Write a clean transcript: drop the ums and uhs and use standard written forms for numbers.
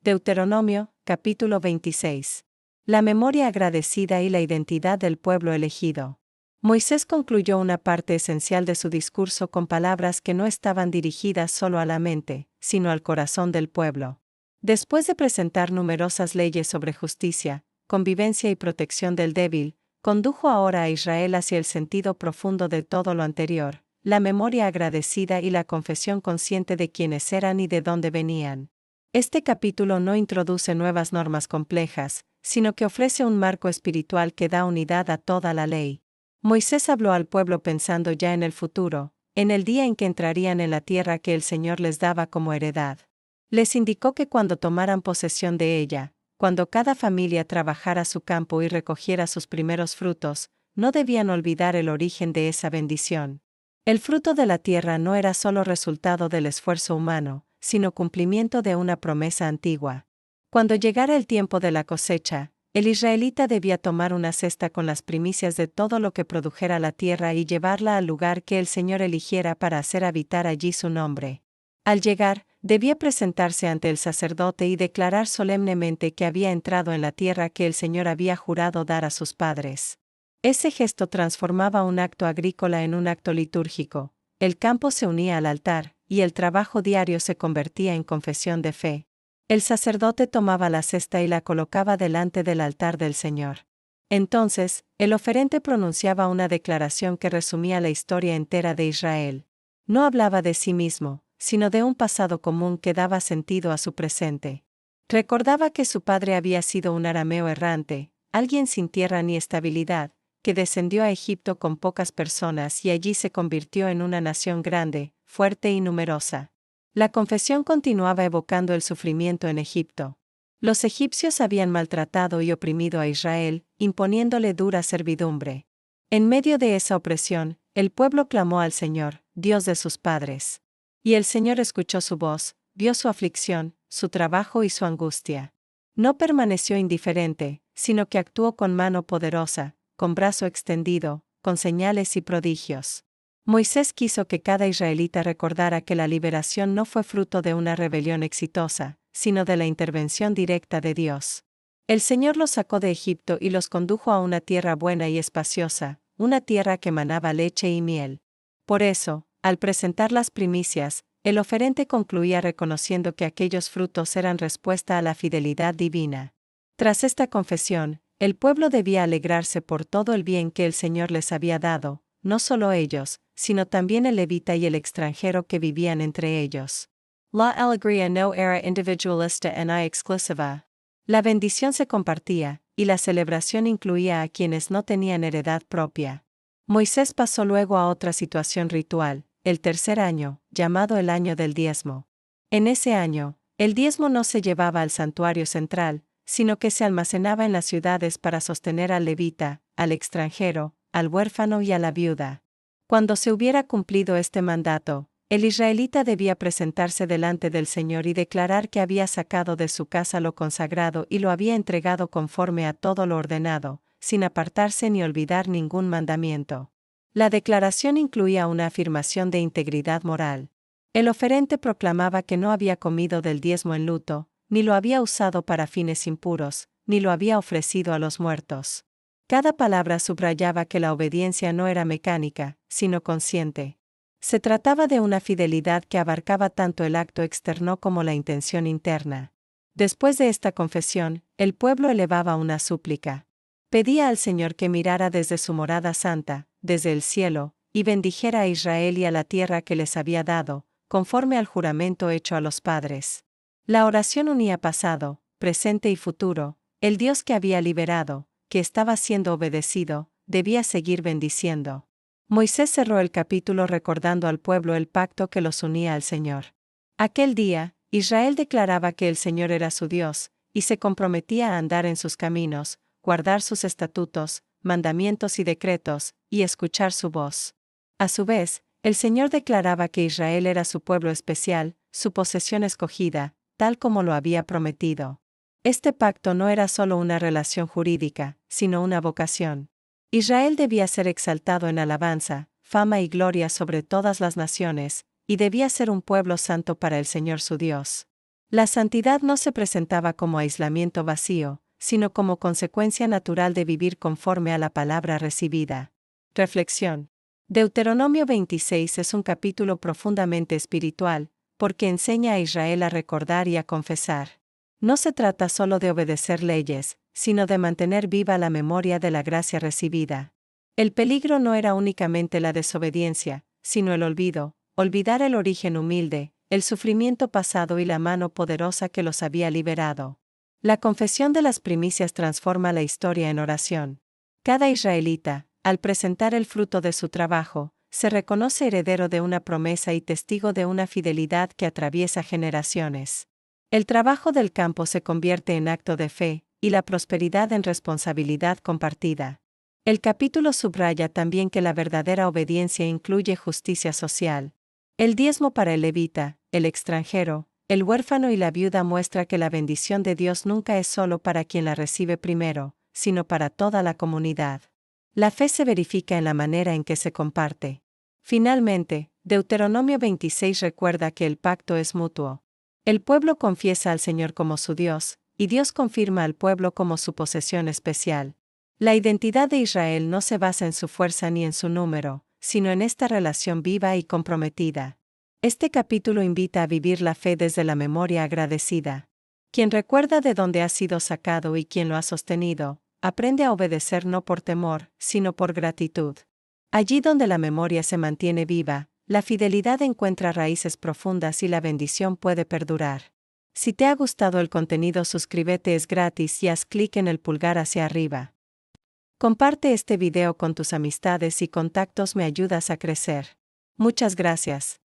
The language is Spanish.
Deuteronomio, capítulo 26. La memoria agradecida y la identidad del pueblo elegido. Moisés concluyó una parte esencial de su discurso con palabras que no estaban dirigidas solo a la mente, sino al corazón del pueblo. Después de presentar numerosas leyes sobre justicia, convivencia y protección del débil, condujo ahora a Israel hacia el sentido profundo de todo lo anterior, la memoria agradecida y la confesión consciente de quiénes eran y de dónde venían. Este capítulo no introduce nuevas normas complejas, sino que ofrece un marco espiritual que da unidad a toda la ley. Moisés habló al pueblo pensando ya en el futuro, en el día en que entrarían en la tierra que el Señor les daba como heredad. Les indicó que cuando tomaran posesión de ella, cuando cada familia trabajara su campo y recogiera sus primeros frutos, no debían olvidar el origen de esa bendición. El fruto de la tierra no era solo resultado del esfuerzo humano, sino cumplimiento de una promesa antigua. Cuando llegara el tiempo de la cosecha, el israelita debía tomar una cesta con las primicias de todo lo que produjera la tierra y llevarla al lugar que el Señor eligiera para hacer habitar allí su nombre. Al llegar, debía presentarse ante el sacerdote y declarar solemnemente que había entrado en la tierra que el Señor había jurado dar a sus padres. Ese gesto transformaba un acto agrícola en un acto litúrgico. El campo se unía al altar, y el trabajo diario se convertía en confesión de fe. El sacerdote tomaba la cesta y la colocaba delante del altar del Señor. Entonces, el oferente pronunciaba una declaración que resumía la historia entera de Israel. No hablaba de sí mismo, sino de un pasado común que daba sentido a su presente. Recordaba que su padre había sido un arameo errante, alguien sin tierra ni estabilidad, que descendió a Egipto con pocas personas y allí se convirtió en una nación grande, fuerte y numerosa. La confesión continuaba evocando el sufrimiento en Egipto. Los egipcios habían maltratado y oprimido a Israel, imponiéndole dura servidumbre. En medio de esa opresión, el pueblo clamó al Señor, Dios de sus padres. Y el Señor escuchó su voz, vio su aflicción, su trabajo y su angustia. No permaneció indiferente, sino que actuó con mano poderosa, con brazo extendido, con señales y prodigios. Moisés quiso que cada israelita recordara que la liberación no fue fruto de una rebelión exitosa, sino de la intervención directa de Dios. El Señor los sacó de Egipto y los condujo a una tierra buena y espaciosa, una tierra que manaba leche y miel. Por eso, al presentar las primicias, el oferente concluía reconociendo que aquellos frutos eran respuesta a la fidelidad divina. Tras esta confesión, el pueblo debía alegrarse por todo el bien que el Señor les había dado, no solo ellos, sino también el levita y el extranjero que vivían entre ellos. La alegría no era individualista ni exclusiva. La bendición se compartía, y la celebración incluía a quienes no tenían heredad propia. Moisés pasó luego a otra situación ritual, el tercer año, llamado el año del diezmo. En ese año, el diezmo no se llevaba al santuario central, sino que se almacenaba en las ciudades para sostener al levita, al extranjero, al huérfano y a la viuda. Cuando se hubiera cumplido este mandato, el israelita debía presentarse delante del Señor y declarar que había sacado de su casa lo consagrado y lo había entregado conforme a todo lo ordenado, sin apartarse ni olvidar ningún mandamiento. La declaración incluía una afirmación de integridad moral. El oferente proclamaba que no había comido del diezmo en luto, ni lo había usado para fines impuros, ni lo había ofrecido a los muertos. Cada palabra subrayaba que la obediencia no era mecánica, sino consciente. Se trataba de una fidelidad que abarcaba tanto el acto externo como la intención interna. Después de esta confesión, el pueblo elevaba una súplica. Pedía al Señor que mirara desde su morada santa, desde el cielo, y bendijera a Israel y a la tierra que les había dado, conforme al juramento hecho a los padres. La oración unía pasado, presente y futuro. El Dios que había liberado, que estaba siendo obedecido, debía seguir bendiciendo. Moisés cerró el capítulo recordando al pueblo el pacto que los unía al Señor. Aquel día, Israel declaraba que el Señor era su Dios, y se comprometía a andar en sus caminos, guardar sus estatutos, mandamientos y decretos, y escuchar su voz. A su vez, el Señor declaraba que Israel era su pueblo especial, su posesión escogida, tal como lo había prometido. Este pacto no era solo una relación jurídica, sino una vocación. Israel debía ser exaltado en alabanza, fama y gloria sobre todas las naciones, y debía ser un pueblo santo para el Señor su Dios. La santidad no se presentaba como aislamiento vacío, sino como consecuencia natural de vivir conforme a la palabra recibida. Reflexión. Deuteronomio 26 es un capítulo profundamente espiritual, porque enseña a Israel a recordar y a confesar. No se trata solo de obedecer leyes, sino de mantener viva la memoria de la gracia recibida. El peligro no era únicamente la desobediencia, sino el olvido, olvidar el origen humilde, el sufrimiento pasado y la mano poderosa que los había liberado. La confesión de las primicias transforma la historia en oración. Cada israelita, al presentar el fruto de su trabajo, se reconoce heredero de una promesa y testigo de una fidelidad que atraviesa generaciones. El trabajo del campo se convierte en acto de fe, y la prosperidad en responsabilidad compartida. El capítulo subraya también que la verdadera obediencia incluye justicia social. El diezmo para el levita, el extranjero, el huérfano y la viuda muestra que la bendición de Dios nunca es solo para quien la recibe primero, sino para toda la comunidad. La fe se verifica en la manera en que se comparte. Finalmente, Deuteronomio 26 recuerda que el pacto es mutuo. El pueblo confiesa al Señor como su Dios, y Dios confirma al pueblo como su posesión especial. La identidad de Israel no se basa en su fuerza ni en su número, sino en esta relación viva y comprometida. Este capítulo invita a vivir la fe desde la memoria agradecida. Quien recuerda de dónde ha sido sacado y quien lo ha sostenido, aprende a obedecer no por temor, sino por gratitud. Allí donde la memoria se mantiene viva, la fidelidad encuentra raíces profundas y la bendición puede perdurar. Si te ha gustado el contenido, suscríbete, es gratis y haz clic en el pulgar hacia arriba. Comparte este video con tus amistades y contactos, me ayudas a crecer. Muchas gracias.